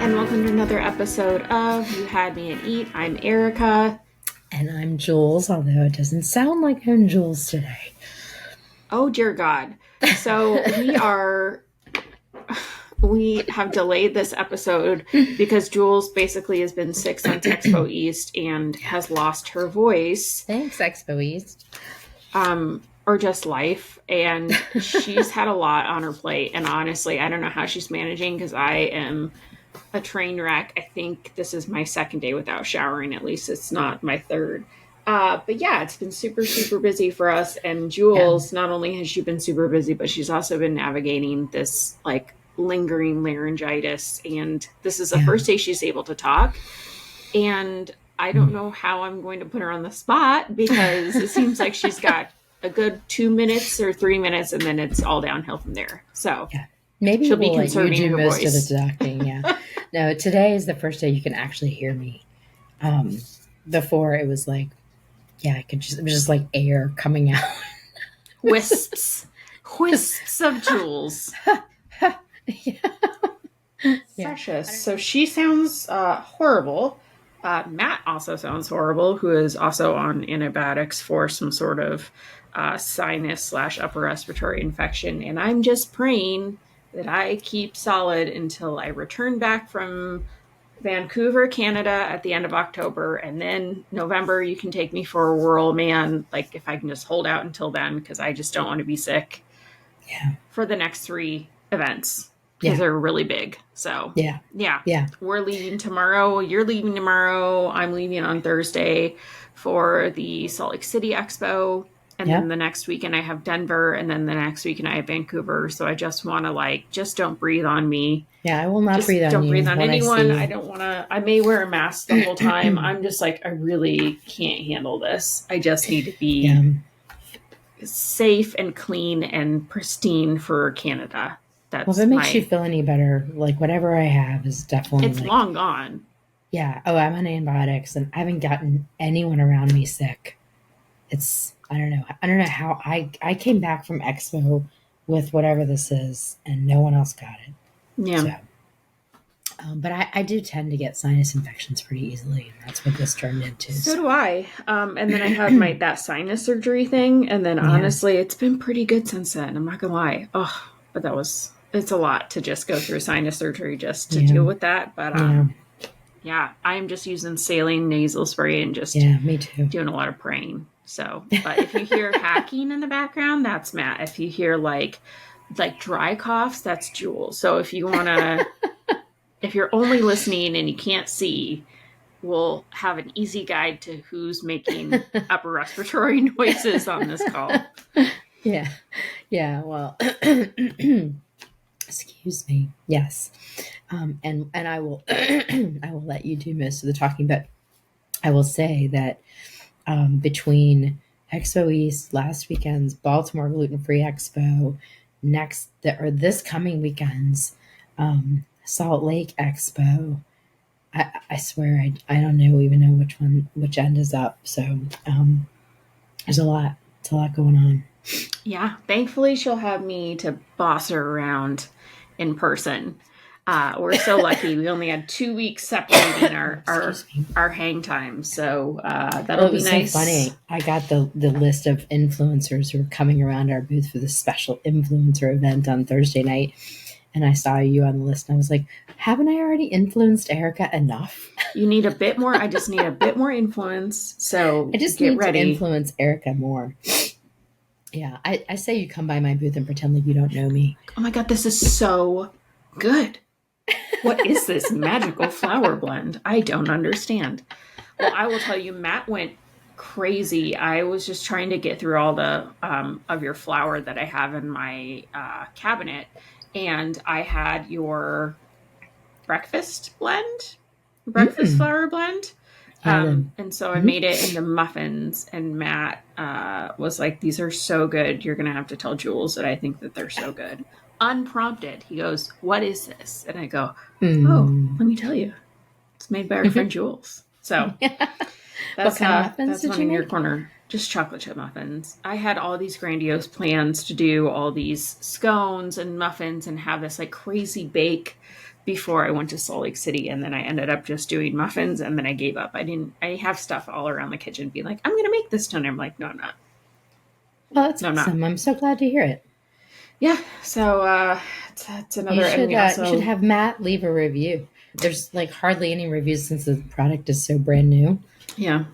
and welcome to another episode of You Had Me at Eat. I'm Erica. And I'm Jules, although it doesn't sound like I'm Jules today. Oh, dear God. So we have delayed this episode because Jules basically has been sick since Expo East and has lost her voice. Thanks, Expo East. Or just life. And she's had a lot on her plate. And honestly, I don't know how she's managing because I am a train wreck. I think this is my second day without showering. At least it's not my third. But yeah, it's been super, super busy for us. And Jules, not only has she been super busy, but she's also been navigating this like lingering laryngitis. And this is the first day she's able to talk. And I don't know how I'm going to put her on the spot because it seems like she's got a good 2 minutes or 3 minutes and then it's all downhill from there. So maybe she'll we'll be conserving you do her most voice. of the talking. Yeah. No, today is the first day you can actually hear me. Before it was like, it was just like air coming out. Wisps of Jules. Precious. So she sounds horrible. Matt also sounds horrible, who is also on antibiotics for some sort of sinus / upper respiratory infection. And I'm just praying that I keep solid until I return back from Vancouver, Canada at the end of October. And then November, you can take me for a whirl, man. Like if I can just hold out until then, because I just don't want to be sick for the next 3 events. Because they're really big. So we're leaving tomorrow. You're leaving tomorrow. I'm leaving on Thursday for the Salt Lake City Expo. And then the next weekend I have Denver. And then the next weekend I have Vancouver. So I just want to just don't breathe on me. Yeah, I will not breathe on you. Don't breathe on anyone. I don't want to. I may wear a mask the whole time. I'm just I really can't handle this. I just need to be safe and clean and pristine for Canada. If it makes you feel any better, whatever I have is definitely... It's long gone. Yeah. Oh, I'm on antibiotics and I haven't gotten anyone around me sick. I don't know how I came back from Expo with whatever this is and no one else got it. Yeah. So, but I do tend to get sinus infections pretty easily, and that's what this turned into. So do I. And then I had that sinus surgery thing, and then honestly, it's been pretty good since then. I'm not gonna lie. Oh, but it's a lot to just go through sinus surgery just to deal with that. But I'm just using saline nasal spray and just me too. Doing a lot of praying. So, but if you hear hacking in the background, that's Matt. If you hear like dry coughs, that's Jules. So if you want to, if you're only listening and you can't see, we'll have an easy guide to who's making upper respiratory noises on this call. Yeah. Well, excuse me. Yes. And I will, I will let you do most of the talking, but I will say that between Expo East, last weekend's Baltimore Gluten-Free Expo, this coming weekend's Salt Lake Expo, I swear I don't even know which end is up. So there's a lot. It's a lot going on. Yeah, thankfully she'll have me to boss her around in person. We're so lucky. We only had 2 weeks separating our hang times, so that'll be nice. So funny. I got the list of influencers who are coming around our booth for this special influencer event on Thursday night, and I saw you on the list, and I was like, haven't I already influenced Erica enough? You need a bit more. I just need a bit more influence. So I just need to influence Erica more. Yeah, I say you come by my booth and pretend like you don't know me. Oh my God, this is so good. What is this magical flower blend? I don't understand. Well, I will tell you, Matt went crazy. I was just trying to get through all the of your flour that I have in my cabinet, and I had your breakfast flour blend. And so I made it into muffins, and Matt was like, these are so good. You're going to have to tell Jules that I think that they're so good. Unprompted, he goes, what is this? And I go, oh, let me tell you. It's made by our friend Jules. So that's, what kind of muffins that's one in your corner. Just chocolate chip muffins. I had all these grandiose plans to do all these scones and muffins and have this crazy bake before I went to Salt Lake City, and then I ended up just doing muffins, and then I gave up. I have stuff all around the kitchen being like, I'm going to make this tonight. I'm like, no, I'm not. Well, that's No, I'm not. awesome. I'm so glad to hear it. Yeah. So it's You another, and should we you should also, have Matt leave a review. There's like hardly any reviews since the product is so brand new. yeah.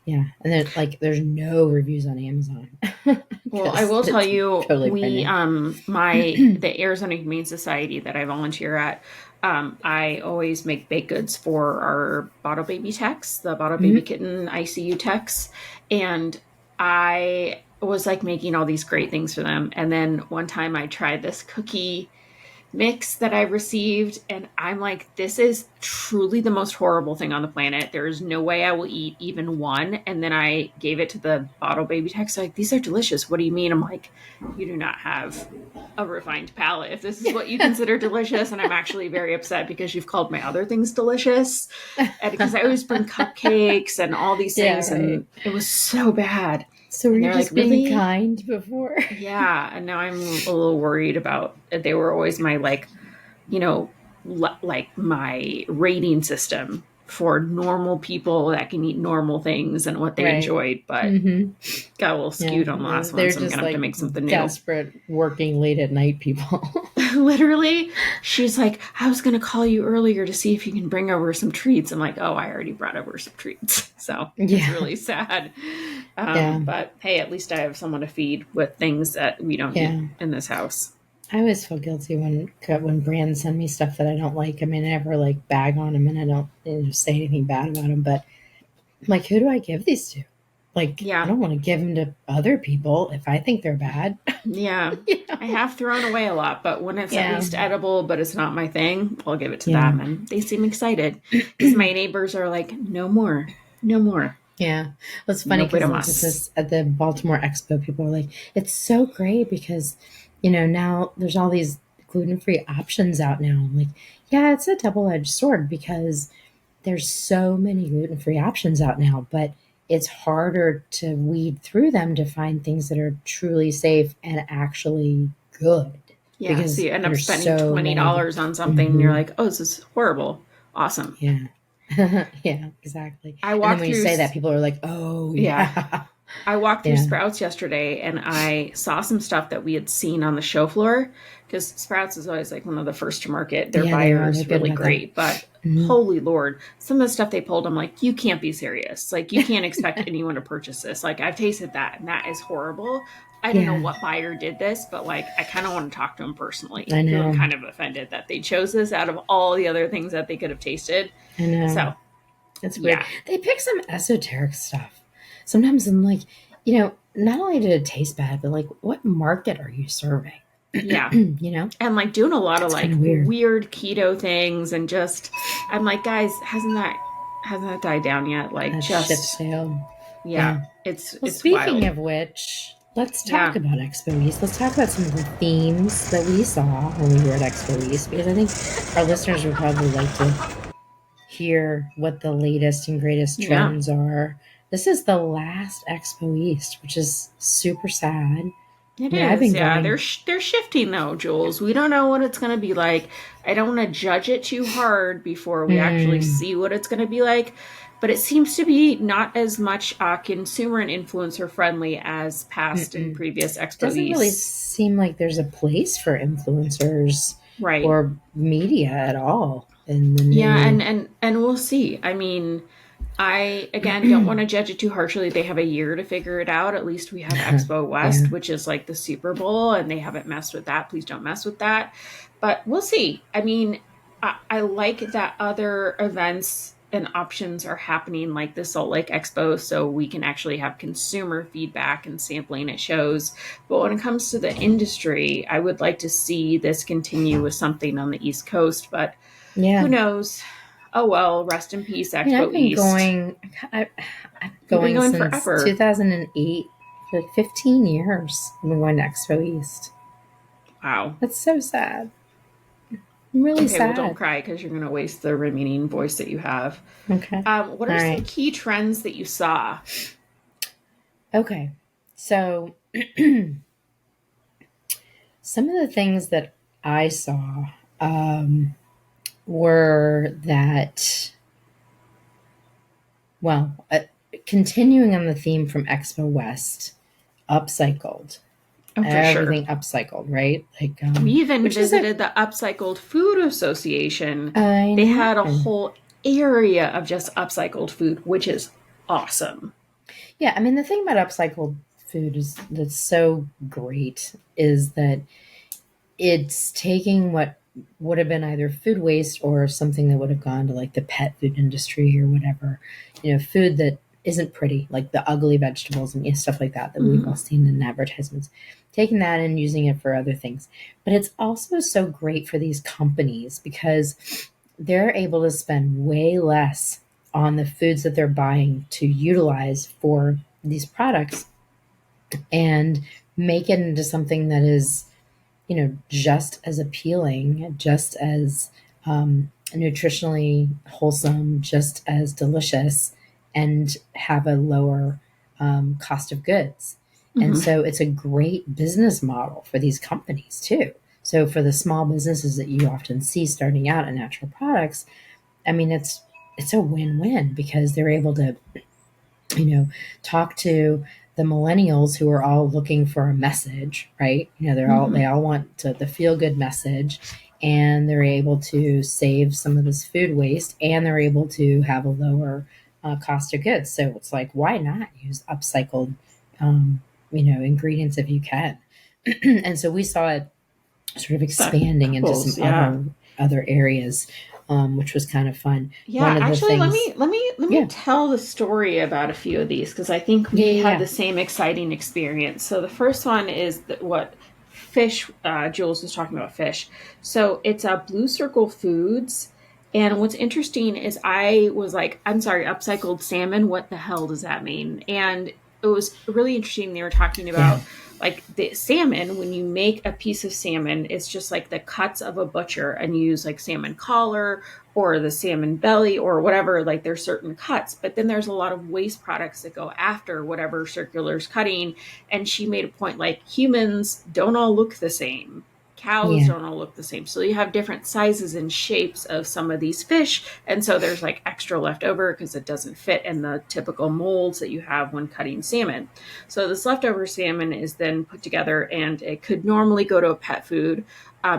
Yeah, and then like there's no reviews on Amazon Well, I because will tell it's you, totally brand we new. the Arizona Humane Society that I volunteer at, I always make baked goods for our bottle baby techs, the bottle baby Mhm. kitten ICU techs, and I was like making all these great things for them. And then one time I tried this cookie mix that I received, and I'm like, this is truly the most horrible thing on the planet. There is no way I will eat even one. And then I gave it to the bottle baby text, like, these are delicious. What do you mean? I'm like, you do not have a refined palate if this is what you consider delicious. And I'm actually very upset because you've called my other things delicious. And because I always bring cupcakes and all these Yeah, things, right. and it was so bad. So were And you they're like, just being really? kind before? Yeah, and now I'm a little worried about. They were always my like, like my rating system for normal people that can eat normal things and what they Right. enjoyed, but Mm-hmm. got a little Yeah, skewed on the last one, they're so I'm just gonna have to like make something new. desperate working late at night people. Literally, she's like, I was gonna call you earlier to see if you can bring over some treats. I'm like, oh, I already brought over some treats, so it's Yeah, really sad. yeah, But hey, at least I have someone to feed with things that we don't eat yeah. in this house. I always feel guilty when brands send me stuff that I don't like. I mean, I never like bag on them, and I don't say anything bad about them. But I'm like, who do I give these to? Like, I Yeah, don't want to give them to other people if I think they're bad. yeah. you I know? have thrown away a lot, but when it's at Yeah, least edible, but it's not my thing, I'll give it to yeah, them. And they seem excited because my neighbors are like, no more, no more, yeah. Well, it's funny no because pero like más. at the Baltimore Expo, people are like, it's so great because now there's all these gluten-free options out now. I'm like, yeah, it's a double-edged sword because there's so many gluten-free options out now, but it's harder to weed through them to find things that are truly safe and actually good Yeah. So because you end up there's spending so many. $20 on something and you're Hmm. like, oh, this is horrible. Awesome. Yeah. Yeah, exactly. I And then walked when you through, say that, people are like, oh, yeah, yeah. I walked through Yeah. Sprouts yesterday and I saw some stuff that we had seen on the show floor because Sprouts is always like one of the first to market. Their Yeah, they buyer are. They're is good really about that. great, but Mhm. holy Lord, some of the stuff they pulled, I'm like, you can't be serious. Like, you can't expect anyone to purchase this. Like, I've tasted that and that is horrible. I don't know Yeah, what buyer did this, but like, I kind of want to talk to them personally I because I'm know. kind of offended that they chose this out of all the other things that they could have tasted. I know. So, It's weird. yeah. They pick some esoteric stuff. Sometimes I'm like, not only did it taste bad, but like, what market are you serving? Yeah. you know, And like doing a lot of it's kind like of weird. weird keto things and just I'm like, guys, hasn't that died down yet? Like, That ship just sailed. yeah, Yeah. Well, it's speaking wild. of which, let's talk Yeah. about Expo East. Let's talk about some of the themes that we saw when we were at Expo East, because I think our listeners would probably like to hear what the latest and greatest Yeah. trends are. This is the last Expo East, which is super sad. It I mean, I've is. been Yeah. going. They're shifting though, Jules. We don't know what it's going to be like. I don't want to judge it too hard before we actually Mm, see what it's going to be like, but it seems to be not as much consumer and influencer friendly as past and mm-mm. previous It Expo doesn't really East. seem like there's a place for influencers Right. or media at all in the Yeah, new. and we'll see. I mean, I again don't want to judge it too harshly. They have a year to figure it out. At least we have Expo Yeah. West, which is like the Super Bowl, and they haven't messed with that. Please don't mess with that. But we'll see. I mean, I like that other events and options are happening like the Salt Lake Expo, so we can actually have consumer feedback and sampling at shows. But when it comes to the industry, I would like to see this continue with something on the East Coast, but who Yeah. knows? Oh well, rest in peace, I mean, I've Expo been East. going. I've been You've been going going since forever. 2008. For like 15 years, I've been going to Expo East. Wow. That's so sad. I'm really Okay, well, don't sad. cry because you're going to waste the remaining voice that you have. Okay. What All are some right. key trends that you saw? Okay. So, some of the things that I saw, um, were that, well, continuing on the theme from Expo West, upcycled. Oh, for sure. Everything upcycled, right? Like, We even which is a, visited the Upcycled Food Association. I They know. had a whole area of just upcycled food, which is awesome. Yeah, I mean, the thing about upcycled food is that's so great is that it's taking what would have been either food waste or something that would have gone to like the pet food industry or whatever, food that isn't pretty, like the ugly vegetables and stuff like that we've all Mhm. seen in advertisements, taking that and using it for other things. But it's also so great for these companies because they're able to spend way less on the foods that they're buying to utilize for these products and make it into something that is just as appealing, just as nutritionally wholesome, just as delicious, and have a lower cost of goods. And Mhm. so it's a great business model for these companies too. So for the small businesses that you often see starting out in natural products, I mean it's a win-win because they're able to talk to the millennials who are all looking for a message, right? They Mhm. all want the feel good message, and they're able to save some of this food waste, and they're able to have a lower cost of goods. So it's like, why not use upcycled, ingredients if you can? And so we saw it sort of That expanding into some couples, yeah. other areas, which was kind of fun. Yeah, One of the actually things, let me yeah, tell the story about a few of these because I think yeah, we yeah, had yeah. the same exciting experience. So the first one is what fish Jules was talking about fish. So it's a Blue Circle Foods. And what's interesting is I was like, I'm sorry, upcycled salmon, what the hell does that mean? And it was really interesting. They were talking Yeah. about like the salmon, when you make a piece of salmon, it's just like the cuts of a butcher and you use like salmon collar or the salmon belly or whatever, like there's certain cuts, but then there's a lot of waste products that go after whatever circular's cutting. And she made a point like humans don't all look the same, cows Yeah. don't all look the same, so you have different sizes and shapes of some of these fish, and so there's like extra left over because it doesn't fit in the typical molds that you have when cutting salmon. So this leftover salmon is then put together and it could normally go to a pet food,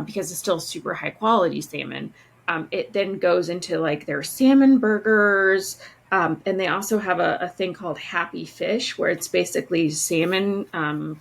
because it's still super high quality salmon. It then goes into like their salmon burgers. And they also have a thing called Happy Fish, where it's basically salmon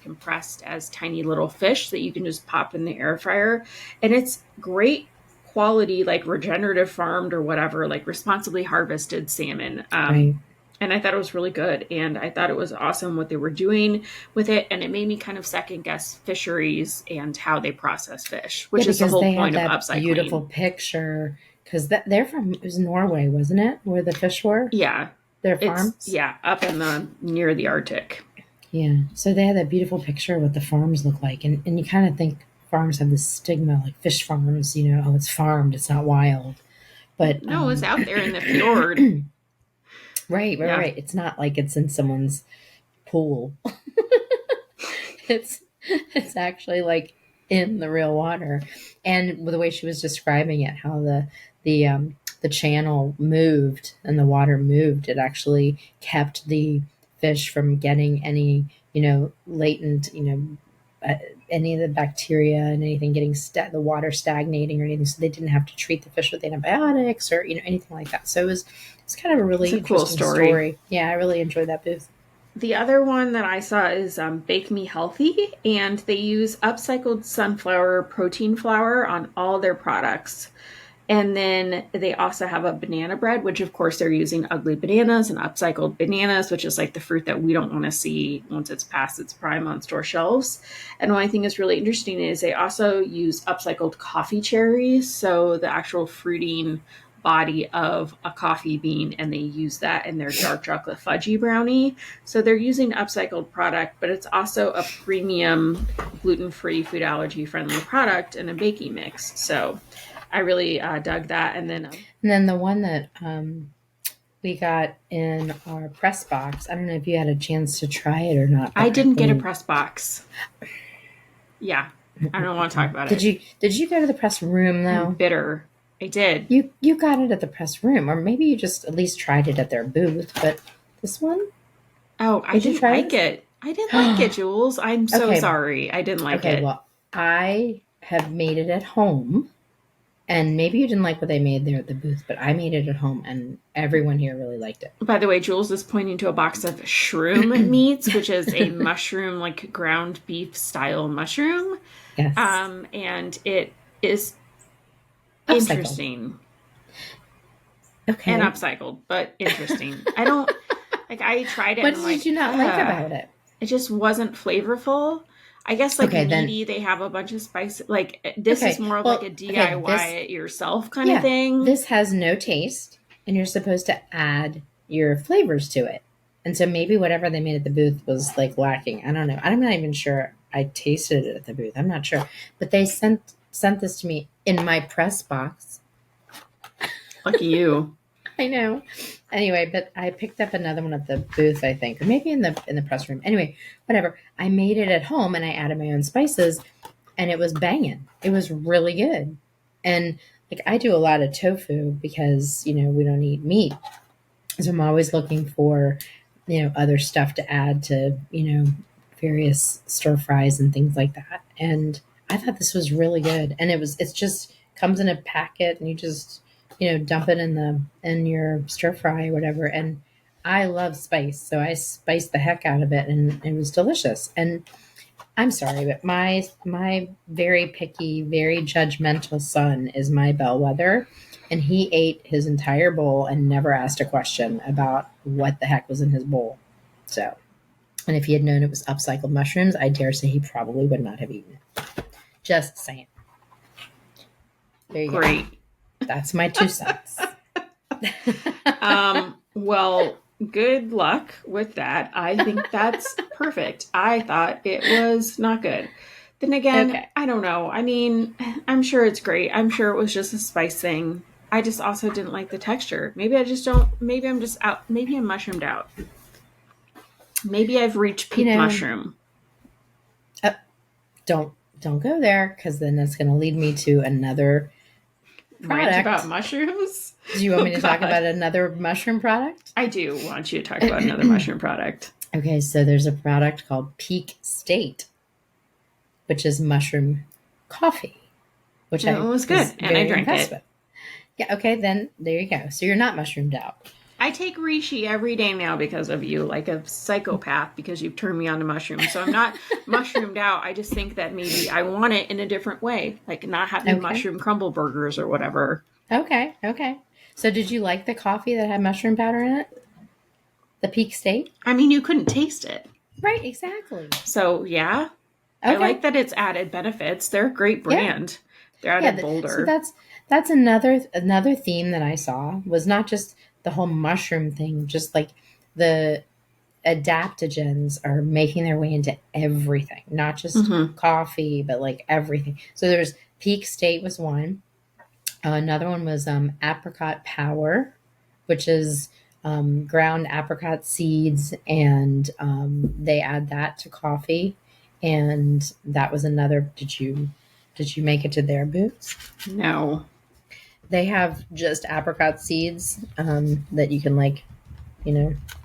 compressed as tiny little fish that you can just pop in the air fryer. And it's great quality, like regenerative farmed or whatever, like responsibly harvested salmon. Right. And I thought it was really good. And I thought it was awesome what they were doing with it. And it made me kind of second guess fisheries and how they process fish, Yeah, which is the because whole they had point of that beautiful upcycling. picture. Because they're from, it was Norway, wasn't it? Where the fish were? Yeah. Their It's, farms? yeah, up in the near the Arctic. Yeah. So they had that beautiful picture of what the farms look like. And you kind of think farms have this stigma, like fish farms, oh, it's farmed, it's not wild. But, No, it's out there in the fjord. right, right, Yeah. right. It's not like it's in someone's pool. it's it's actually like in the real water. And the way she was describing it, how the channel moved and the water moved, it actually kept the fish from getting any latent uh, any of the bacteria and anything getting the water stagnating or anything, so they didn't have to treat the fish with antibiotics or anything like that. So it's kind of a It's really a cool interesting story. story. Yeah, I really enjoyed that booth. The other one that I saw is Bake Me Healthy, and they use upcycled sunflower protein flour on all their products. And then they also have a banana bread, which of course they're using ugly bananas and upcycled bananas, which is like the fruit that we don't want to see once it's past its prime on store shelves. And one thing that's really interesting is they also use upcycled coffee cherries, so the actual fruiting body of a coffee bean, and they use that in their dark chocolate fudgy brownie. So they're using upcycled product, but it's also a premium gluten-free, food allergy friendly product in a baking mix. So I really dug that. And then And then the one that we got in our press box, I don't know if you had a chance to try it or not, but I I didn't get a really press box. Yeah, I don't want to talk about did. it. You go to the press room though? Bitter. I did. You got it at the press room, or maybe you just at least tried it at their booth. But this one, Oh, I did you didn't try like this? it. I didn't like it, Jules. I'm so Okay, sorry. I didn't like okay. it. Well, I have made it at home, and maybe you didn't like what they made there at the booth, but I made it at home, and everyone here really liked it. By the way, Jules is pointing to a box of shroom meats, which is a mushroom, like ground beef style mushroom. Yes, And it is upcycled. interesting and Okay. upcycled, but interesting. I don't like. I tried it What and I'm did you like, not like about it? it just wasn't flavorful. I guess like Okay, then. meaty, they have a bunch of spices. Like this is Okay, more of like a well, okay. DIY This, it yourself kind of yeah, thing. this has no taste, and you're supposed to add your flavors to it. And so maybe whatever they made at the booth was like lacking. I don't know. I'm not even sure I tasted it at the booth. I'm not sure, but they sent this to me in my press box. Lucky you. I know. Anyway, but I picked up another one at the booth, I think, or maybe in the press room. Anyway, whatever. I made it at home and I added my own spices, and it was banging. It was really good. And like I do a lot of tofu because we don't eat meat, so I'm always looking for other stuff to add to various stir fries and things like that. And I thought this was really good. And it's just comes in a packet, and you just dump it in your stir fry or whatever. And I love spice, so I spiced the heck out of it, and it was delicious. And I'm sorry, but my very picky, very judgmental son is my bellwether, and he ate his entire bowl and never asked a question about what the heck was in his bowl. So, and if he had known it was upcycled mushrooms, I dare say he probably would not have eaten it. Just saying. There you Great. go. That's my 2 cents. Well, good luck with that. I think that's perfect. I thought it was not good. Then again, Okay. I don't know. I mean, I'm sure it's great. I'm sure it was just a spice thing. I just also didn't like the texture. Maybe I just don't. Maybe I'm just out. Maybe I'm mushroomed out. Maybe I've reached peak mushroom. Don't go there, because then that's going to lead me to another Rant product. about mushrooms? Do you want me to talk about another mushroom product? I do want you to talk about another mushroom product. Okay, so there's a product called Peak State, which is mushroom coffee, which it was good, and I drank it. with. Yeah, okay, then there you go. So you're not mushroomed out. I take reishi every day now because of you, like a psychopath, because you've turned me on to mushrooms. So I'm not mushroomed out. I just think that maybe I want it in a different way, like not having mushroom crumble burgers or whatever. Okay. So did you like the coffee that had mushroom powder in it? The Peak State? I mean, you couldn't taste it. Right, exactly. So, yeah. Okay. I like that it's added benefits. They're a great brand. Yeah. They're added Boulder. So that's another theme that I saw, was not just the whole mushroom thing, just like the adaptogens are making their way into everything, not just coffee, but like everything. So there's Peak State was one. Another one was Apricot Power, which is ground apricot seeds, and they add that to coffee. And that was another. Did you make it to their booths? No. They have just apricot seeds that you can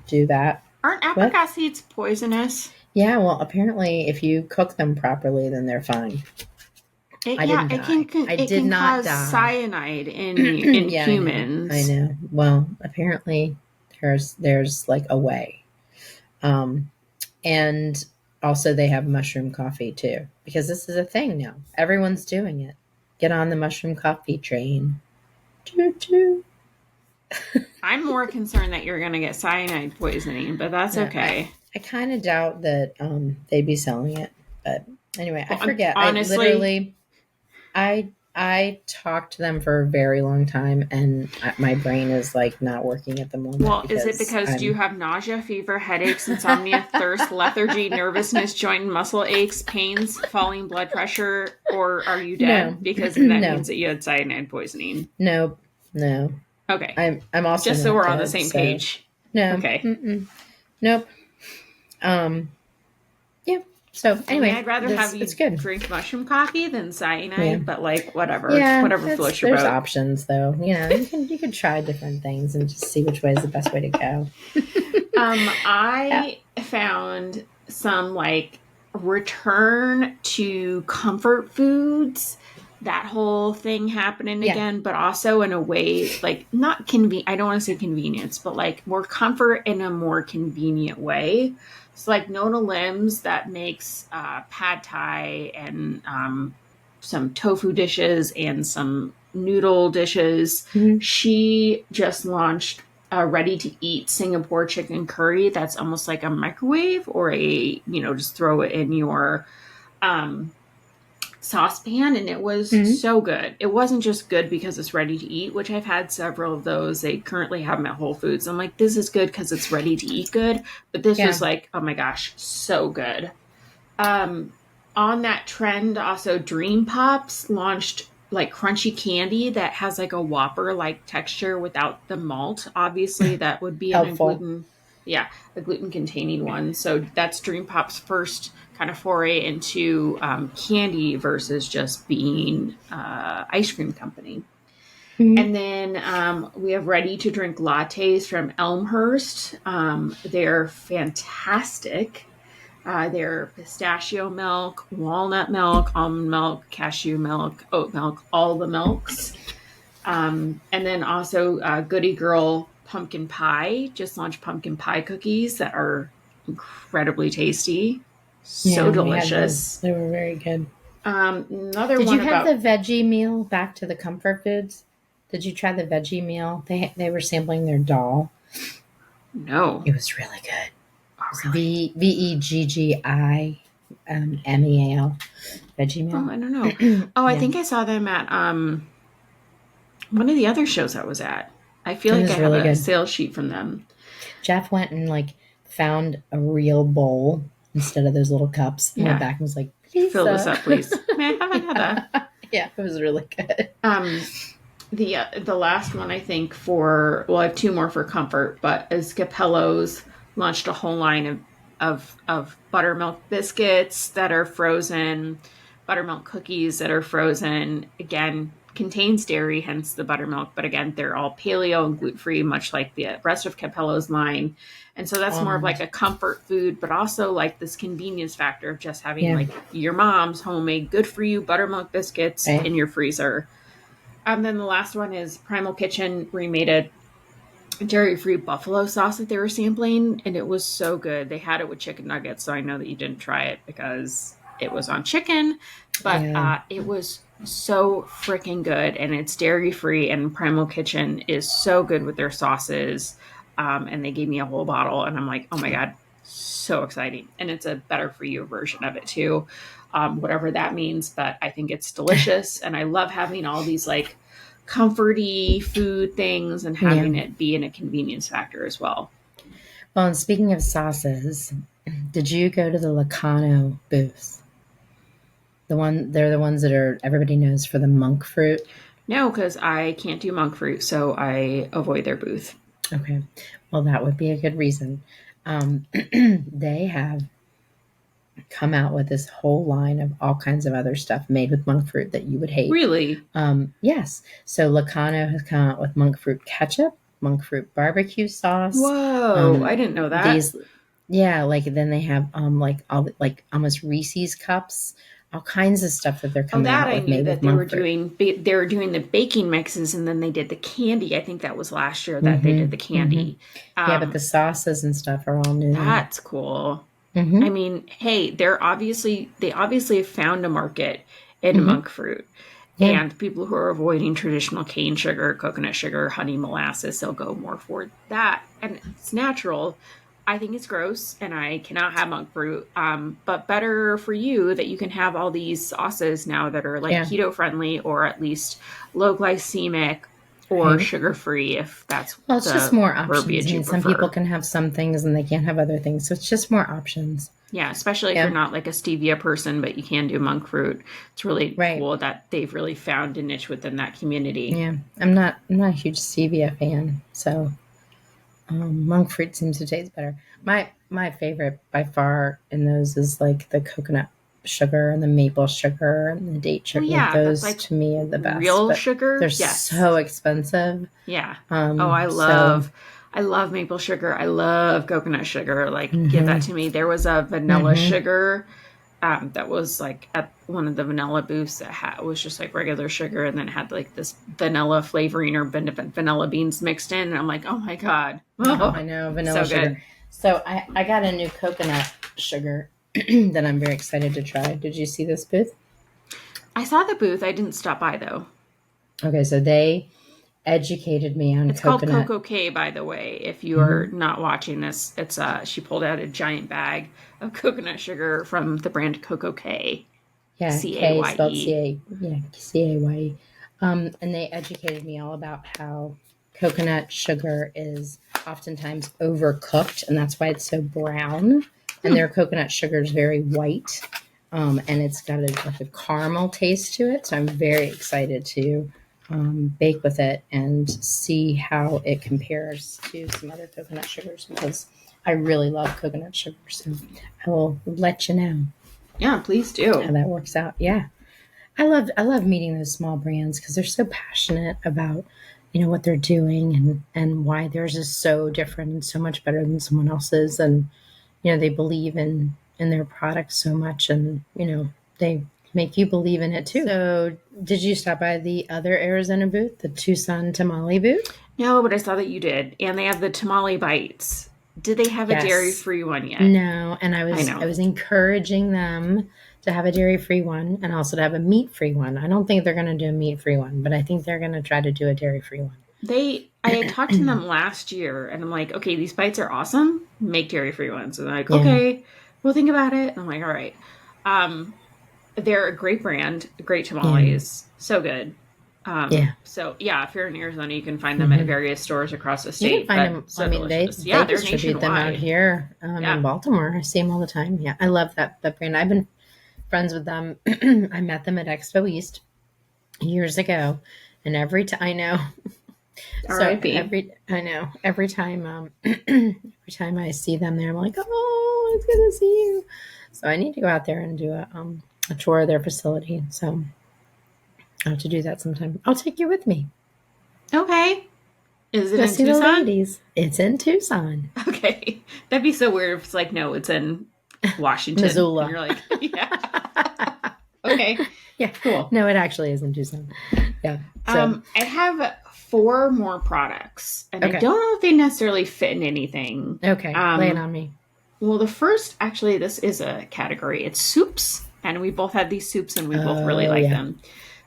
do that. Aren't apricot seeds poisonous? Yeah, well, apparently if you cook them properly, then they're fine. It can cause cyanide in humans. I know. Well, apparently there's like a way. And also they have mushroom coffee too, because this is a thing now. Everyone's doing it. Get on the mushroom coffee train. Choo choo. I'm more concerned that you're going to get cyanide poisoning, but that's okay. I kind of doubt that they'd be selling it, but anyway, I forget. Honestly, I talked to them for a very long time, and my brain is like not working at the moment. Well, is it because do you have nausea, fever, headaches, insomnia, thirst, lethargy, nervousness, joint and muscle aches, pains, falling blood pressure, or are you dead? No. Because that means that you had cyanide poisoning. No. Okay. I'm also just so we're on the same page. No. Okay. Nope. Yeah. So I mean, anyway, I'd rather have you it's good. drink mushroom coffee than cyanide, Yeah. but like whatever, Yeah, whatever floats your there's boat. options though. You can try different things and just see which way is the best way to go. I found some like return to comfort foods, that whole thing happening Yeah. again, but also in a way like not convenient. I don't want to say convenience, but like more comfort in a more convenient way. So like Nona Lims that makes pad thai and some tofu dishes and some noodle dishes. Mhm. She just launched a ready to eat Singapore chicken curry that's almost like a microwave or just throw it in your um, saucepan, and it was Mhm. so good. It wasn't just good because it's ready to eat, which I've had several of those. They currently have them at Whole Foods. I'm like, this is good because it's ready to eat good, but this Yeah. was like, oh my gosh, so good. Um, on that trend, also Dream Pops launched like crunchy candy that has like a Whopper like texture without the malt. Obviously, that would be in a Helpful. a gluten containing one. So that's Dream Pop's first kind of foray into candy versus just being ice cream company. Mhm. And then we have ready to drink lattes from Elmhurst. They're fantastic. They're pistachio milk, walnut milk, almond milk, cashew milk, oat milk, all the milks. And then also Goody Girl pumpkin pie. Just launched pumpkin pie cookies that are incredibly tasty. So Yeah, we had those. delicious. They were very good. Another Did one you have the about veggie meal back to the comfort foods? Did you try the veggie meal? They were sampling their dal. no. It was really good. Oh, It's really? VEGGI MEAL veggie Oh, meal. I don't know. Oh, I Yeah, think I saw them at one of the other shows I was at. I feel it like I was have really a good. sales sheet from them. Jeff went and like found a real bowl instead of those little cups and went Yeah. back and was like, Fill this pizza. up, please. May I have another? Yeah. Yeah, it was really good. The last one I think I have two more for comfort, but is Capello's launched a whole line of buttermilk biscuits that are frozen, buttermilk cookies that are frozen. Again, contains dairy, hence the buttermilk, but again, they're all paleo and gluten free, much like the rest of Capello's line. And so that's more of like Almond. a comfort food, but also like this convenience factor of just having Yeah, like your mom's homemade good for you buttermilk biscuits right. in your freezer. Then the last one is Primal Kitchen remade a dairy-free buffalo sauce that they were sampling, and it was so good. They had it with chicken nuggets, so I know that you didn't try it because it was on chicken, but Yeah. it was so freaking good, and it's dairy-free. And Primal Kitchen is so good with their sauces, and they gave me a whole bottle, and I'm like, oh my god, so exciting! And it's a better for you version of it too, whatever that means. But I think it's delicious, and I love having all these like comforty food things and Yeah. having it be in a convenience factor as well. Well, and speaking of sauces, did you go to the Lacano booth? They're the ones that are everybody knows for the monk fruit. No, because I can't do monk fruit, so I avoid their booth. Okay. Well, that would be a good reason. They have come out with this whole line of all kinds of other stuff made with monk fruit that you would hate. Really? Yes. So Lacano has come out with monk fruit ketchup, monk fruit barbecue sauce. Whoa, I didn't know that. Like then they have like all like almost Reese's cups, all kinds of stuff that they're Oh, coming that out I with knew made that with they were monk fruit. doing. They were doing the baking mixes, and then they did the candy. I think that was last year that they did the Mm-hmm, mm-hmm. candy. Yeah, but the sauces and stuff are all new. That's cool. I Mm-hmm, mean, hey, they obviously have found a market in mm-hmm. monk fruit. Yeah. And people who are avoiding traditional cane sugar, coconut sugar, honey molasses, they'll go more for that. And it's natural. I think it's gross and I cannot have monk fruit. But better for you that you can have all these sauces now that are like Yeah. keto friendly or at least low glycemic or Right. sugar free if that's Well, it's just the more options. verbiage I you mean, some people prefer. can have some things and they can't have other things. So it's just more options. Yeah, especially if you're Yeah. not like a stevia person, but you can do monk fruit. It's really Right. cool that they've really found a niche within that community. Yeah. I'm not a huge stevia fan. So monk fruit seems to taste better. My favorite by far in those is like the coconut sugar and the maple sugar and the date Well, sugar. Like yeah, that's those like to me are the best, real but sugar. they're Yes. so expensive. Yeah. Oh, I So love I love maple sugar. I love coconut sugar. Like, give that hmm to me. There was a vanilla hmm sugar that was like at one of the vanilla booths that was just like regular sugar and then had like this vanilla flavoring or vanilla beans mixed in. And I'm like, oh my God. Oh, Oh, I know, vanilla so sugar. good. So I got a new coconut sugar that I'm very excited to try. Did you see this booth? I saw the booth. I didn't stop by though. Okay, so they educated me on It's called coconut. Coco K, by the way. If you are Mhm. not watching this, it's she pulled out a giant bag of coconut sugar from the brand Coco K, Yeah, K spelled CAYE. C-A, yeah, C-A-Y-E. And they educated me all about how coconut sugar is oftentimes overcooked, and that's why it's so brown. And Hmm. their coconut sugar is very white, and it's got like a caramel taste to it. So I'm very excited to bake with it and see how it compares to some other coconut sugars because I really love coconut sugar. So I will let you know Yeah, please how do. that works out. Yeah. I love meeting those small brands because they're so passionate about what they're doing and why theirs is so different and so much better than someone else's, and they believe in their product so much, and they make you believe in it too. So did you stop by the other Arizona booth, the Tucson tamale booth? No, but I saw that you did. And they have the tamale bites. Did they have a dairy Yes. free one yet? No, and I I was I know. was encouraging them to have a dairy-free one and also to have a meat-free one. I don't think they're going to do a meat-free one, but I think they're going to try to do a dairy-free one. I had talked to them last year and I'm like, okay, these bites are awesome. Make dairy free ones. And they're like, Yeah. okay, we'll think about it. And I'm like, all right. Um, they're a great brand, great Yeah. tamales. So good. Yeah. So yeah, if you're in Arizona, you can find them at hmm various stores across the You can state, find but them. I so mean, they delicious. they Yeah, they're distribute them out nationwide. here in Yeah. Baltimore. I see them all the time. Yeah, I love that brand. I've been friends with them. I met them at Expo East years ago, and every time I know. So R.I.P. every time every time I see them there, I'm like, oh, it's good to see you. So I need to go out there and do a tour of their facility. So I'll have to do that sometime. I'll take you with me. Okay. Is it Go in see the Tucson? ladies. It's in Tucson. Okay. That'd be so weird if it's like, no, it's in Washington. And Missoula. you're like, yeah. Okay. Yeah. Cool. No, it actually is in Tucson. Yeah. So I have four more products, and I okay. don't know if they necessarily fit in anything. Okay. Lay it on me. Well, the first, actually, this is a category. It's soups, and we both had these soups, and we both really Oh like yeah. them.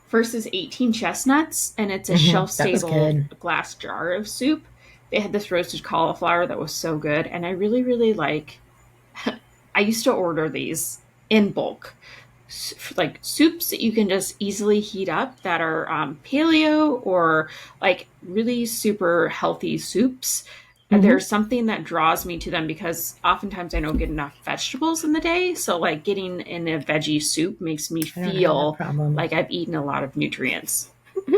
First is 18 Chestnuts, and it's a shelf That was stable good. glass jar of soup. They had this roasted cauliflower that was so good, and I really, really like. I used to order these in bulk, like soups that you can just easily heat up that are paleo or like really super healthy soups. hmm There's something that draws me to them because oftentimes I don't get enough vegetables in the day. So, like, getting in a veggie soup makes me I don't have that feel problem. like I've eaten a lot of nutrients.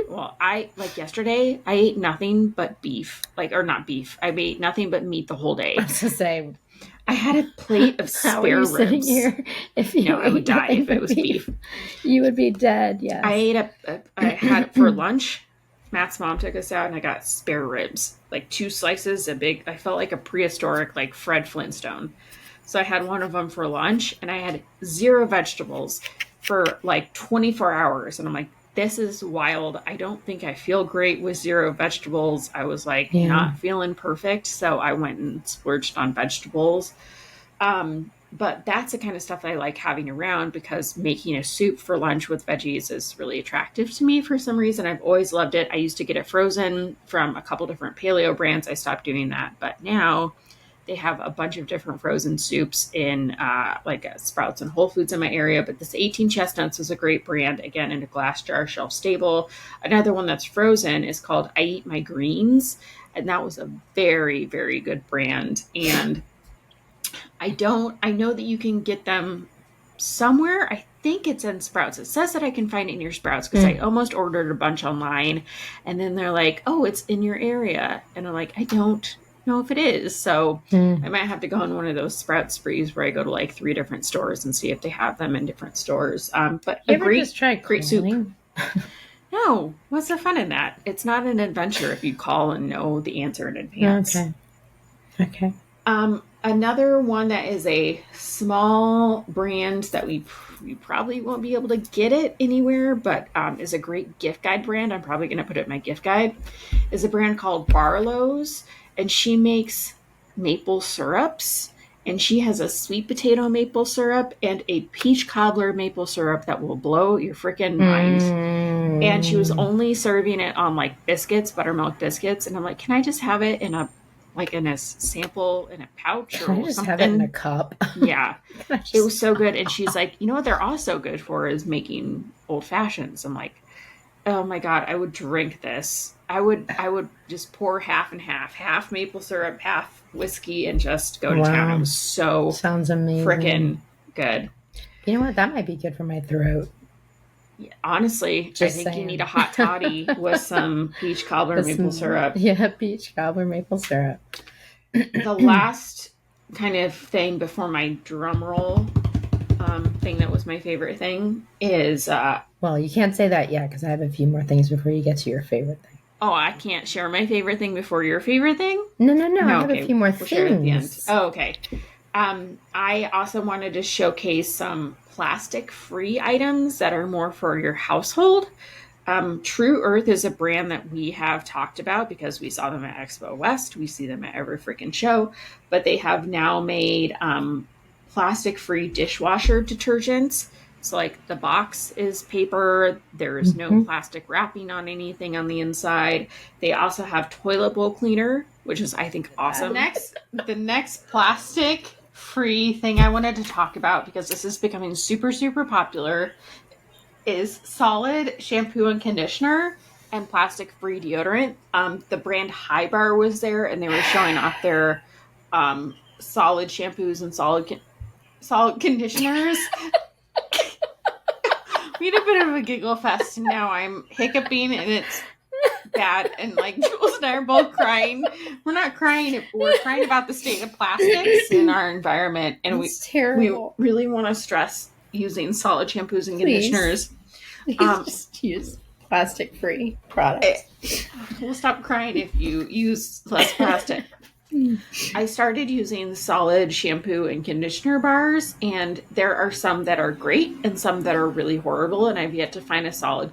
Well, I like yesterday, I ate nothing but beef, like, or not beef, I ate nothing but meat the whole I day. was to say, I had a plate of how are spare you sitting ribs. here if No, you I would ate die nothing if it but was beef? beef. You would be dead, I yes. ate I had it for lunch. Matt's mom took us out and I got spare ribs, like two slices, a big, I felt like a prehistoric, like Fred Flintstone. So I had one of them for lunch and I had zero vegetables for like 24 hours. And I'm like, this is wild. I don't think I feel great with zero vegetables. I was like Yeah. not feeling perfect. So I went and splurged on vegetables. But that's the kind of stuff I like having around because making a soup for lunch with veggies is really attractive to me for some reason. I've always loved it. I used to get it frozen from a couple different paleo brands. I stopped doing that, but now they have a bunch of different frozen soups in like Sprouts and Whole Foods in my area. But this 18 Chestnuts was a great brand, again, in a glass jar, shelf stable. Another one that's frozen is called I Eat My Greens. And that was a very, very good brand. And I know that you can get them somewhere. I think it's in Sprouts. It says that I can find it in your Sprouts because I Mm. almost ordered a bunch online and then they're like, "Oh, it's in your area." And I'm like, "I don't know if it is. So Mm. I might have to go on one of those sprout sprees where I go to like 3 different stores and see if they have them in different stores. But You a ever just try great soup. calling? No, what's the fun in that? It's not an adventure if you call and know the answer in advance. Okay. Okay. Another one that is a small brand that we probably won't be able to get it anywhere, but is a great gift guide brand. I'm probably going to put it in my gift guide. Is a brand called Barlow's, and she makes maple syrups. And she has a sweet potato maple syrup and a peach cobbler maple syrup that will blow your freaking mind. And she was only serving it on like biscuits, buttermilk biscuits. And I'm like, can I just have it in a sample in a pouch Can I or just something? have it in a cup? Yeah, Can I just... it was so good. And she's like, you know what they're also good for is making old fashions. I'm like, oh my god, I would drink this. I would just pour half and half maple syrup, half whiskey, and just go to town. It Wow. was so Sounds amazing. freaking good. You know what? That might be good for my throat. Honestly, Just I think you saying. need a hot toddy with some peach cobbler With maple some- syrup. Yeah, peach cobbler maple syrup. The last kind of thing before my drum roll thing that was my favorite thing is Well, you can't say that yet because I have a few more things before you get to your favorite thing. oh, I can't share my favorite thing before your favorite thing. No, I have a few more We'll share it at the end. things. Oh, okay. I also wanted to showcase some plastic-free items that are more for your household. True Earth is a brand that we have talked about because we saw them at Expo West. We see them at every freaking show, but they have now made plastic-free dishwasher detergents. So, like, the box is paper. There's no plastic wrapping on anything on the inside. They also have toilet bowl cleaner, which is, I think, awesome. The next plastic-free thing I wanted to talk about, because this is becoming super, super popular, is Solid shampoo and conditioner and plastic-free deodorant. The brand High Bar was there, and they were showing off their solid shampoos and solid conditioners. We had a bit of a giggle fest, and now I'm hiccuping, and it's bad. And like Jules and I are both crying. We're not crying; we're crying about the state of plastics in our environment, and It's terrible. we really want to stress using solid shampoos and Please. conditioners. Just use plastic-free products. We'll stop crying if you use less plastic. I started using solid shampoo and conditioner bars, and there are some that are great and some that are really horrible, and I've yet to find a solid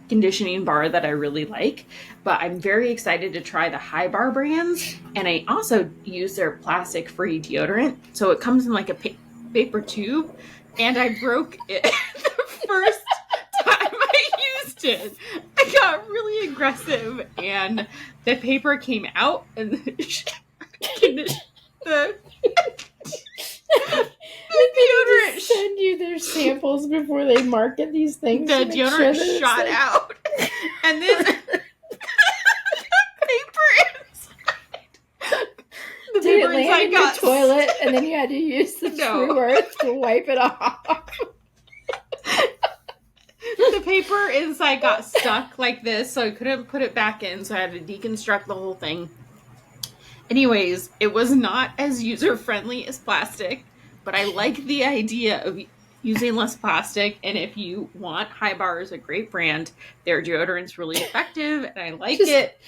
conditioning bar that I really like. But I'm very excited to try the High Bar brands, and I also use their plastic-free deodorant. So it comes in like a paper tube, and I broke it the first time I used it. I got really aggressive, and the paper came out, and the deodorant send you their samples before they market these things. The deodorant shot out, and then paper inside. The Did it paper land inside in your got toilet, and then you had to use the No. True Earth to wipe it off? The paper inside got stuck like this, so I couldn't put it back in, so I had to deconstruct the whole thing. Anyways, it was not as user-friendly as plastic, but I like the idea of using less plastic, and if you want, High Bar is a great brand. Their deodorant's really effective, and I like it.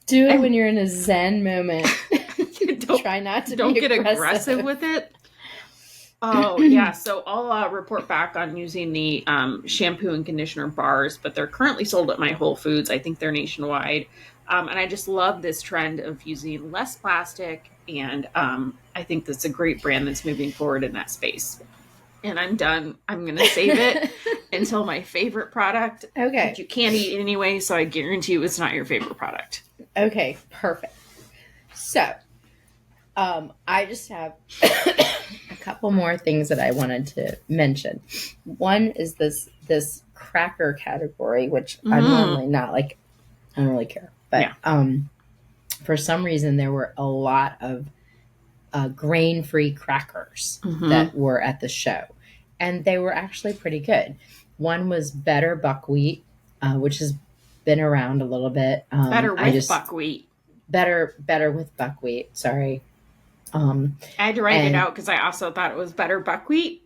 Do it when you're in a Zen moment. Don't- Try not to Don't be get aggressive with it. Oh, yeah. So I'll report back on using the shampoo and conditioner bars, but they're currently sold at my Whole Foods. I think they're nationwide. And I just love this trend of using less plastic. And I think that's a great brand that's moving forward in that space. And I'm done. I'm going to save it until my favorite product. Okay. But you can't eat it anyway, so I guarantee you it's not your favorite product. Okay, perfect. So, I just have a couple more things that I wanted to mention. One is this cracker category, which I'm normally not like. I don't really care, but for some reason there were a lot of grain-free crackers that were at the show, and they were actually pretty good. One was Better Buckwheat, which has been around a little bit. Better with buckwheat. better with buckwheat. Sorry. I had to write it And out because I also thought it was better buckwheat.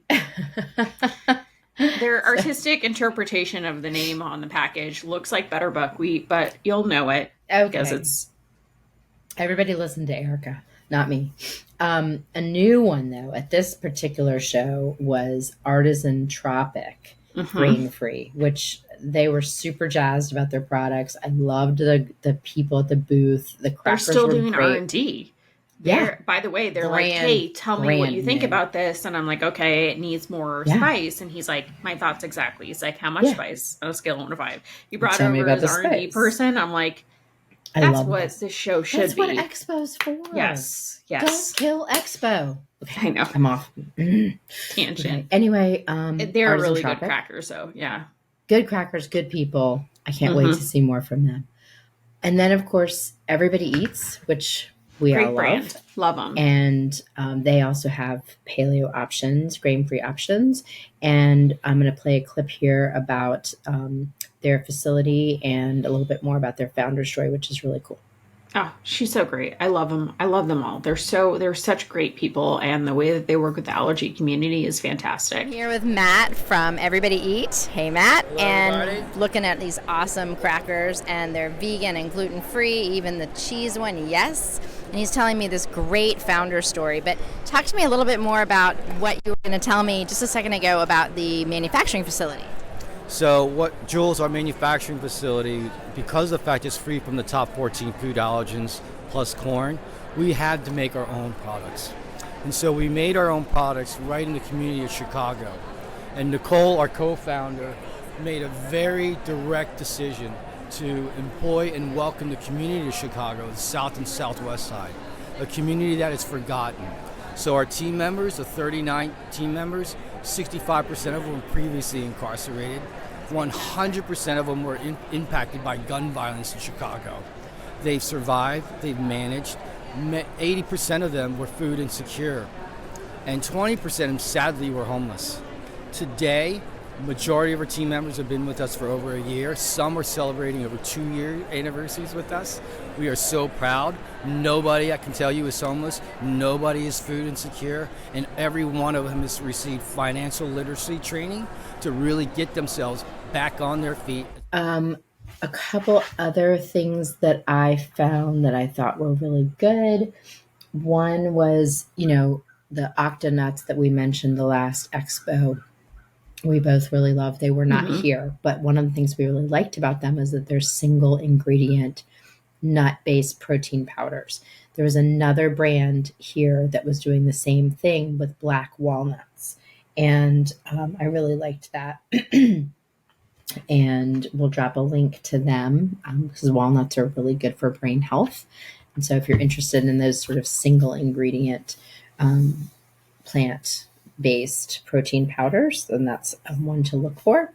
Their artistic interpretation of the name on the package looks like better buckwheat, but you'll know it because okay. it's Everybody listen to Erica, not me. A new one though at this particular show was Artisan Tropic mhm. grain free, which they were super jazzed about their products. I loved the people at the booth. The They're crackers still were doing great. R&D. Yeah, They're by the way, they're like, brand "Hey, tell me what you brand think new. about this." And I'm like, "Okay, it needs more Yeah, spice." And he's like, "My thoughts exactly." He's like, "How much yeah. spice?" On a scale of 1 to 5. He brought Tell me over about his the R&D spice. person. I'm like, I "That's love what this. this show should That's what be." Expo's for. Yes. Don't Yes. kill Expo. Okay, I know. I'm off. Tangent. Okay. Anyway, They're Artisan really good Tropic. crackers, so yeah. Good crackers, good people. I can't wait to Mhm. see more from them. And then, of course, Everybody Eats, which we all Great love. brand. Love them. And they also have paleo options, grain free options. And I'm going to play a clip here about their facility and a little bit more about their founder story, which is really cool. Oh, she's so great. I love them. I love them all. They're such great people, and the way that they work with the allergy community is fantastic. I'm here with Matt from Everybody Eat. Hey, Matt. Hello, and everybody. looking at these awesome crackers, and they're vegan and gluten free, even the cheese one, yes. And he's telling me this great founder story. But talk to me a little bit more about what you were going to tell me just a second ago about the manufacturing facility. So, what Jules, our manufacturing facility, because of the fact it's free from the top 14 food allergens plus corn, we had to make our own products. And so we made our own products right in the community of Chicago. And Nicole, our co-founder, made a very direct decision to employ and welcome the community of Chicago, the south and southwest side, a community that is forgotten. So our team members, the 39 team members, 65% of them were previously incarcerated. 100% of them were impacted by gun violence in Chicago. They've survived, they've managed. 80% of them were food insecure, and 20% of them sadly were homeless. Today, majority of our team members have been with us for over a year. Some are celebrating over 2-year anniversaries with us. We are so proud. Nobody, I can tell you, is homeless. Nobody is food insecure. And every one of them has received financial literacy training to really get themselves back on their feet. A couple other things that I found that I thought were really good. One was, the Octonuts that we mentioned the last expo. We both really loved. They were not Mhm. here, but one of the things we really liked about them is that they're single ingredient nut based protein powders. There was another brand here that was doing the same thing with black walnuts. And I really liked that. And we'll drop a link to them because walnuts are really good for brain health. And so if you're interested in those sort of single ingredient plant based protein powders, then that's one to look for.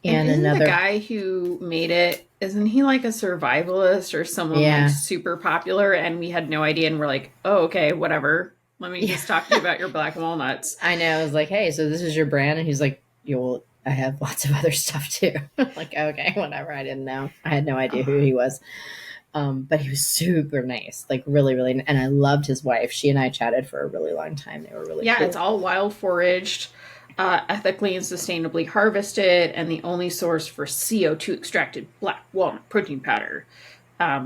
And isn't another the guy who made it, isn't he like a survivalist or someone like Yeah. super popular? And we had no idea, and we're like, oh, okay, whatever. Let me just talk to you about your black walnuts. I know. I was like, hey, so this is your brand? And he's like, well, I have lots of other stuff too. Like, okay, whatever. I didn't know. I had no idea who he was. But he was super nice, like really, really. And I loved his wife. She and I chatted for a really long time. They were really Yeah, cool. it's all wild foraged, ethically and sustainably harvested, and the only source for CO2 extracted black walnut protein powder,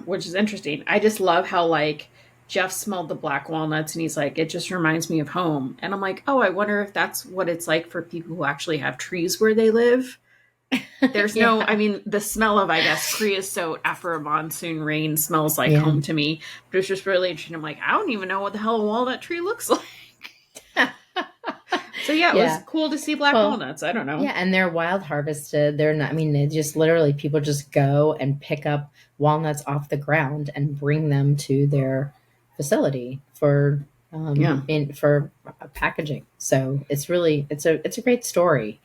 which is interesting. I just love how like Jeff smelled the black walnuts and he's like, it just reminds me of home. And I'm like, oh, I wonder if that's what it's like for people who actually have trees where they live. There's no, I mean, the smell of, I guess, creosote after a monsoon rain smells like home to me. But it's just really interesting. I'm like, I don't even know what the hell a walnut tree looks like. So yeah, it was cool to see black walnuts. I don't know. Yeah, and they're wild harvested. They're not, I mean, they just literally, people just go and pick up walnuts off the ground and bring them to their facility for for packaging. So it's really, it's a great story.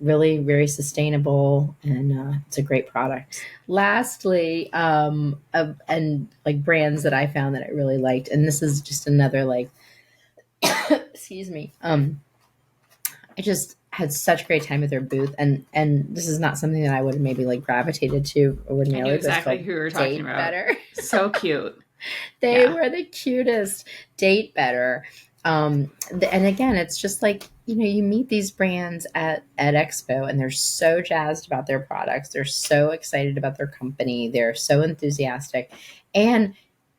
Really very sustainable, and it's a great product. Lastly, and like brands that I found that I really liked, and this is just another like excuse me, I just had such a great time at their booth, and this is not something that I would have maybe like gravitated to ordinarily. I knew exactly but who we were talking Date about. Better. So cute. They Yeah. were the cutest. Date Better. And again, it's just like, you meet these brands at Expo and they're so jazzed about their products. They're so excited about their company. They're so enthusiastic. And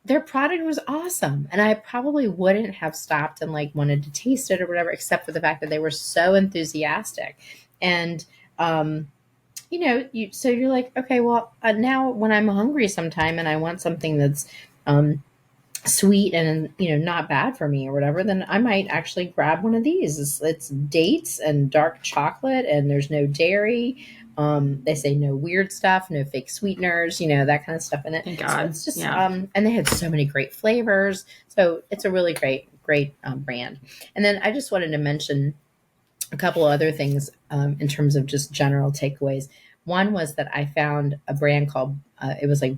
their product was awesome. And I probably wouldn't have stopped and like wanted to taste it or whatever, except for the fact that they were so enthusiastic. And, so you're like, okay, well, now when I'm hungry sometime and I want something that's, sweet and not bad for me or whatever, then I might actually grab one of these. It's dates and dark chocolate, and there's no dairy. They say no weird stuff, no fake sweeteners, that kind of stuff in it. Thank God. So it's just Yeah. and they had so many great flavors. So it's a really great brand. And then I just wanted to mention a couple of other things in terms of just general takeaways. One was that I found a brand called it was like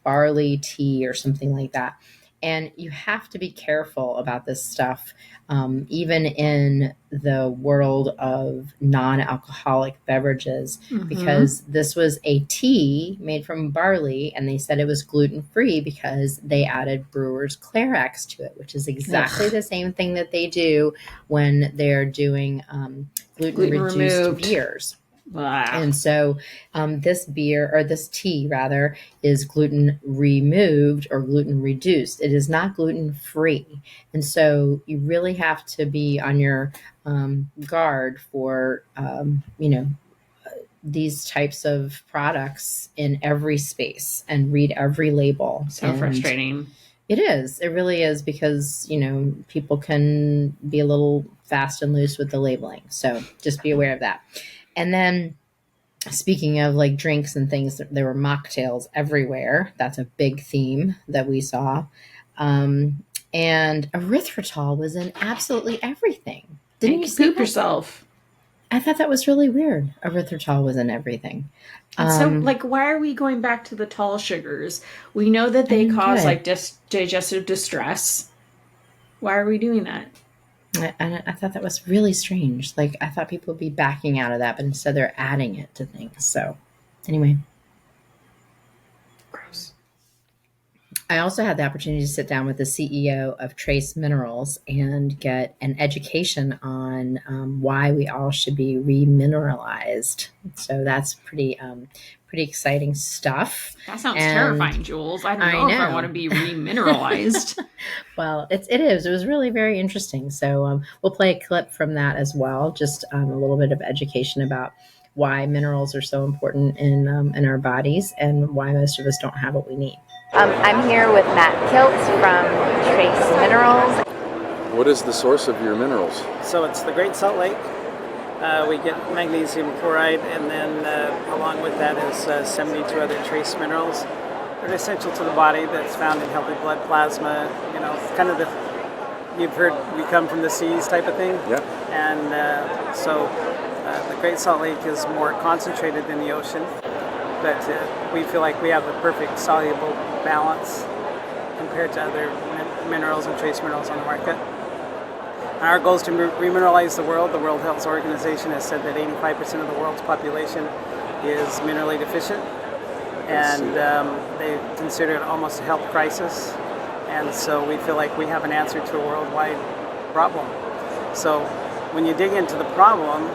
Barley Tea or something like that. And you have to be careful about this stuff, even in the world of non-alcoholic beverages, because this was a tea made from barley, and they said it was gluten-free because they added Brewer's Clarex to it, which is exactly the same thing that they do when they're doing gluten-reduced removed beers. Blah. And so this beer, or this tea rather, is gluten removed or gluten reduced. It is not gluten free. And so you really have to be on your guard for, these types of products in every space and read every label. So And frustrating. it is. It really is, because, people can be a little fast and loose with the labeling. So just be aware of that. And then speaking of like drinks and things, there were mocktails everywhere. That's a big theme that we saw. And erythritol was in absolutely everything. Didn't you see poop that? yourself? I thought that was really weird. Erythritol was in everything. So, why are we going back to the tall sugars? We know that they cause like digestive distress. Why are we doing that? I thought that was really strange. Like, I thought people would be backing out of that, but instead they're adding it to things. So, anyway. Gross. I also had the opportunity to sit down with the CEO of Trace Minerals and get an education on why we all should be remineralized. So that's pretty exciting stuff. That sounds terrifying, Jules. I don't know if I want to be remineralized. Well, it is. It was really very interesting. So we'll play a clip from that as well. Just a little bit of education about why minerals are so important in our bodies and why most of us don't have what we need. I'm here with Matt Kiltz from Trace Minerals. What is the source of your minerals? So it's the Great Salt Lake. We get magnesium chloride, and then along with that is 72 other trace minerals. They're essential to the body, that's found in healthy blood plasma. Kind of you've heard we come from the seas type of thing. Yeah. And so the Great Salt Lake is more concentrated than the ocean, but we feel like we have the perfect soluble balance compared to other minerals and trace minerals on the market. Our goal is to remineralize the world. The World Health Organization has said that 85% of the world's population is minerally deficient, and they consider it almost a health crisis. And so we feel like we have an answer to a worldwide problem. So when you dig into the problem,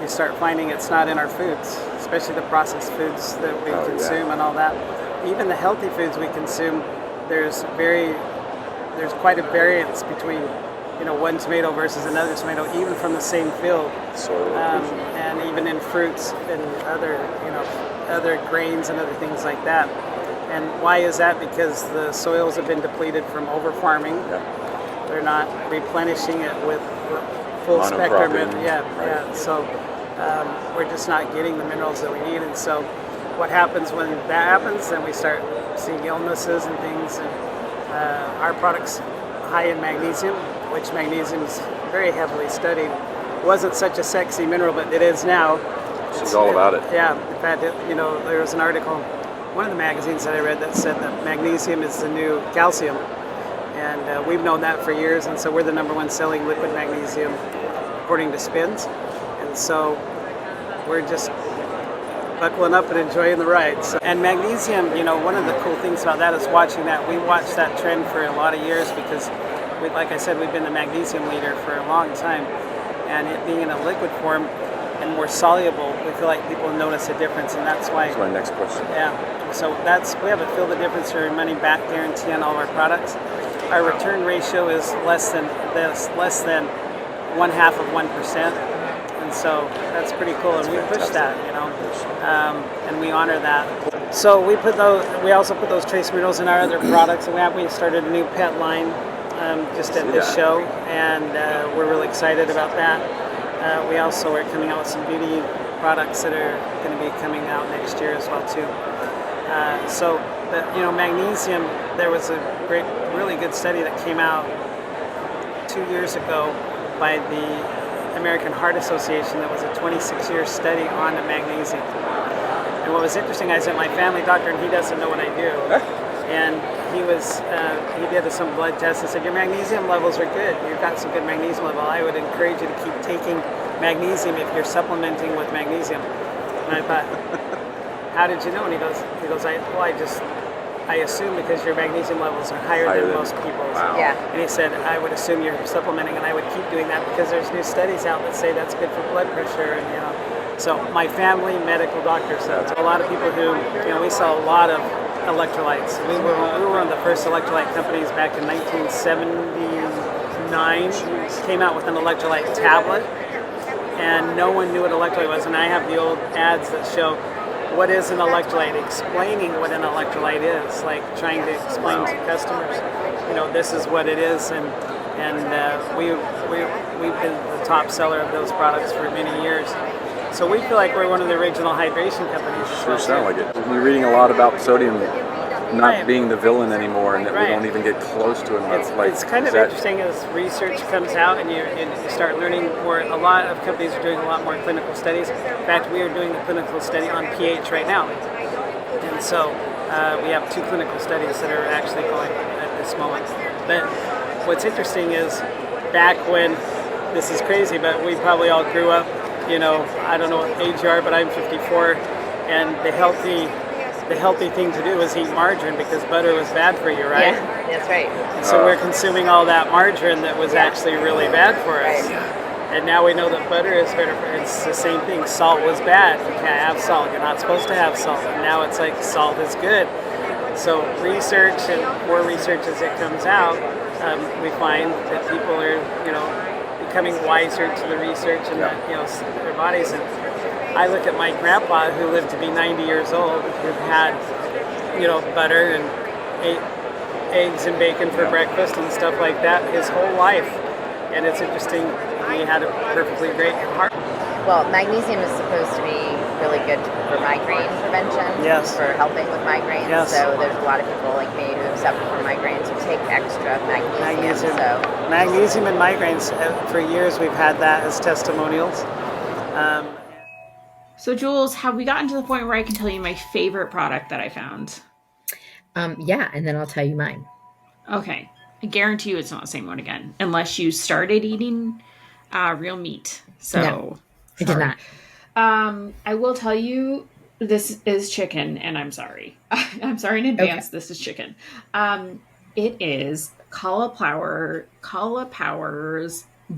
you start finding it's not in our foods, especially the processed foods that we consume and all that. Even the healthy foods we consume, there's quite a variance between one tomato versus another tomato, even from the same field, and even in fruits and other grains and other things like that. And why is that? Because the soils have been depleted from over farming. Yeah. They're not replenishing it with full spectrum. So we're just not getting the minerals that we need. And so what happens when that happens? Then we start seeing illnesses and things. And our product's high in magnesium, which magnesium is very heavily studied. It wasn't such a sexy mineral, but it is now. It's all about it. Yeah, in fact, there was an article, one of the magazines that I read, that said that magnesium is the new calcium. And we've known that for years, and so we're the #1 selling liquid magnesium according to Spins. And And so we're just buckling up and enjoying the ride. So, and magnesium, you know, one of the cool things about that is watching that. We watched that trend for a lot of years because, like I said, we've been the magnesium leader for a long time. And it being in a liquid form and more soluble, we feel like people notice a difference, and that's why. That's my next question. Yeah. So we have a feel the difference or money back guarantee on all of our products. Our return ratio is less than 0.5%, and so that's pretty cool. And we push that, you know, and we honor that. So we also put those trace minerals in our other products, and we started a new pet line just at this show, and we're really excited about that. We also are coming out with some beauty products that are going to be coming out next year as well too. Magnesium, there was a really good study that came out 2 years ago by the American Heart Association that was a 26-year study on the magnesium. And what was interesting, I was at my family doctor, and he doesn't know what I do. And he did some blood tests and said, your magnesium levels are good. You've got some good magnesium level. I would encourage you to keep taking magnesium if you're supplementing with magnesium. And I thought, how did you know? And he goes, I assume because your magnesium levels are higher than most people's. Wow. Yeah. And he said, I would assume you're supplementing, and I would keep doing that because there's new studies out that say that's good for blood pressure, and you know. So my family medical doctor said a lot of people who, you know, we sell a lot of electrolytes. We were one of the first electrolyte companies back in 1979. Came out with an electrolyte tablet, and no one knew what electrolyte was. And I have the old ads that show what is an electrolyte, explaining what an electrolyte is, like trying to explain to customers, you know, this is what it is, and we've been the top seller of those products for many years. So we feel like we're one of the original hydration companies. Sure sound like it. You're reading a lot about sodium not Right. being the villain anymore, and that Right. we don't even get close to it. It's kind of interesting as research comes out and you start learning more. A lot of companies are doing a lot more clinical studies. In fact, we are doing a clinical study on pH right now. And so we have 2 clinical studies that are actually going at this moment. But what's interesting is back when, this is crazy, but we probably all grew up, you know, I don't know what age you are, but I'm 54, and the healthy thing to do was eat margarine because butter was bad for you, right? Yeah, that's right. And so we're consuming all that margarine that was actually really bad for us. Right. And now we know that butter is better for us. It's the same thing. Salt was bad. You can't have salt. You're not supposed to have salt. And now it's like salt is good. So research and more research as it comes out, we find that people are, you know, becoming wiser to the research and you know, their bodies. And I look at my grandpa who lived to be 90 years old, who had, you know, butter and ate eggs and bacon for breakfast and stuff like that his whole life. And it's interesting, he had a perfectly great heart. Well, magnesium is supposed to be really good for migraine prevention. Yes. For helping with migraines. Yes. So there's a lot of people like me who suffer from migraines who take extra magnesium. So Magnesium and migraines, for years we've had that as testimonials. So, Jules, have we gotten to the point where I can tell you my favorite product that I found? Yeah, and then I'll tell you mine. Okay. I guarantee you it's not the same one again, unless you started eating real meat. So, No, I did not. I will tell you this is chicken, and I'm sorry. I'm sorry in advance. Okay. This is chicken. It is Cauliflower's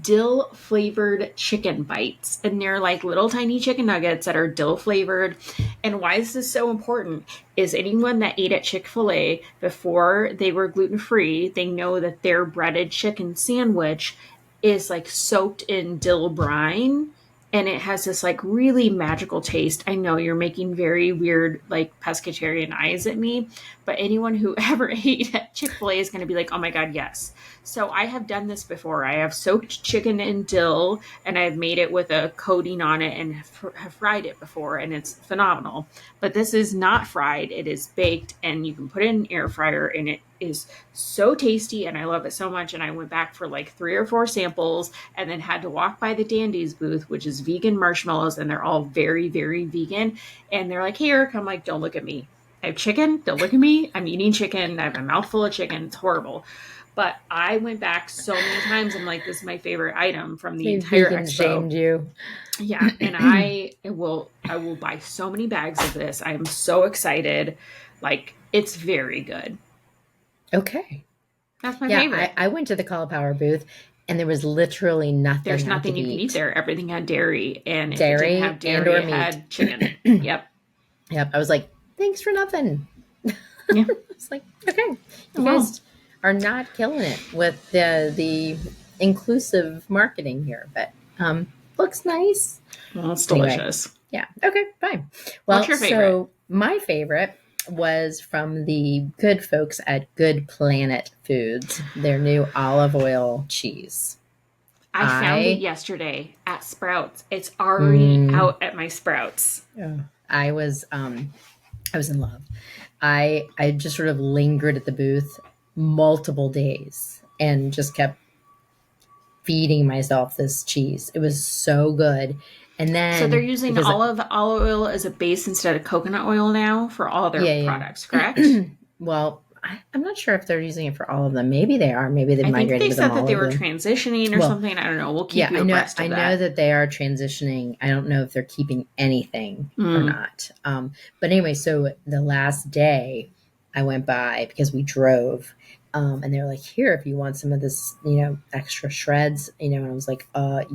dill flavored chicken bites, and they're like little tiny chicken nuggets that are dill flavored. And why this is so important is anyone that ate at Chick-fil-A before they were gluten free, they know that their breaded chicken sandwich is like soaked in dill brine, and it has this like really magical taste. I know you're making very weird like pescatarian eyes at me, but anyone who ever ate at Chick-fil-A is going to be like, oh my God, yes. So I have done this before. I have soaked chicken in dill, and I've made it with a coating on it and have fried it before, and it's phenomenal. But this is not fried. It is baked, and you can put it in an air fryer, and it is so tasty, and I love it so much. And I went back for like 3 or 4 samples and then had to walk by the Dandy's booth, which is vegan marshmallows, and they're all very, very vegan. And they're like, hey, Eric, I'm like, don't look at me. I have chicken. Don't look at me. I'm eating chicken. I have a mouthful of chicken. It's horrible. But I went back so many times. I'm like, this is my favorite item from the They entire vegan expo. shamed you. Yeah, and I will buy so many bags of this. I am so excited. Like, it's very good. Okay. That's my Yeah, favorite. I went to the Cauliflower booth and there was literally nothing. There's I nothing could you can eat there. Everything had dairy, and if it Dairy didn't have and dairy, or it meat. had chicken. Yep. Yep. I was like, thanks for nothing. Yeah. It's like, okay, you Wow. guys are not killing it with the inclusive marketing here, but looks nice. Well, it's Anyway. delicious. Yeah. Okay, fine. Well, What's your favorite? So my favorite was from the good folks at Good Planet Foods, their new olive oil cheese. I found it yesterday at Sprouts. It's already out at my Sprouts. I was in love. I just sort of lingered at the booth multiple days and just kept feeding myself this cheese. It was so good. And then So they're using olive oil as a base instead of coconut oil now for all their products, correct? Well, I'm not sure if they're using it for all of them. Maybe they are. Maybe they migrated. I think they to said them that all they of were them. transitioning or something. I don't know. We'll keep you abreast of that. I know that they are transitioning. I don't know if they're keeping anything or not. But anyway, so the last day I went by because we drove, and they were like, "Here, if you want some of this, extra shreds, and I was like,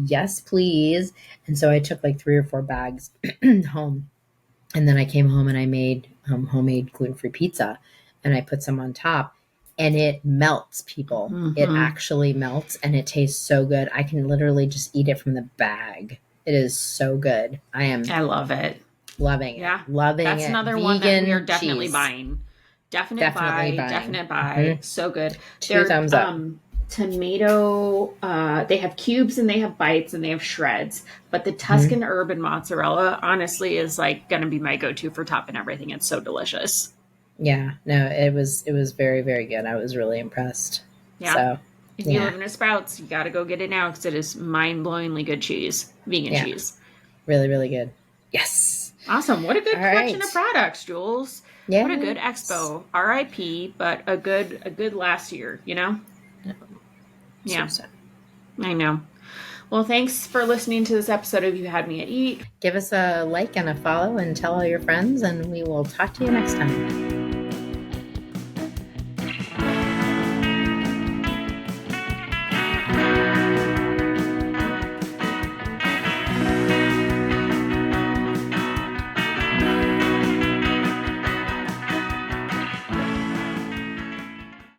yes, please." And so I took like 3 or 4 bags home, and then I came home and I made homemade gluten-free pizza, and I put some on top. And it melts, people. It actually melts, and it tastes so good. I can literally just eat it from the bag. It is so good. I love it. Loving it. Yeah. Loving That's it. another Vegan one that we are definitely cheese. buying. Definite buy. Mm-hmm. So good. 2 thumbs up. Tomato, they have cubes and they have bites and they have shreds. But the Tuscan herb and mozzarella, honestly, is like going to be my go-to for topping everything. It's so delicious. Yeah, no, it was very, very good. I was really impressed. Yeah. So, if you live in a Sprouts, you got to go get it now because it is mind-blowingly good cheese, vegan cheese. Really, really good. Yes. Awesome. What a good collection of products, Jules. Yeah. What a good expo. RIP, but a good last year, Yeah. So. I know. Well, thanks for listening to this episode of You Had Me at Eat. Give us a like and a follow and tell all your friends, and we will talk to you next time.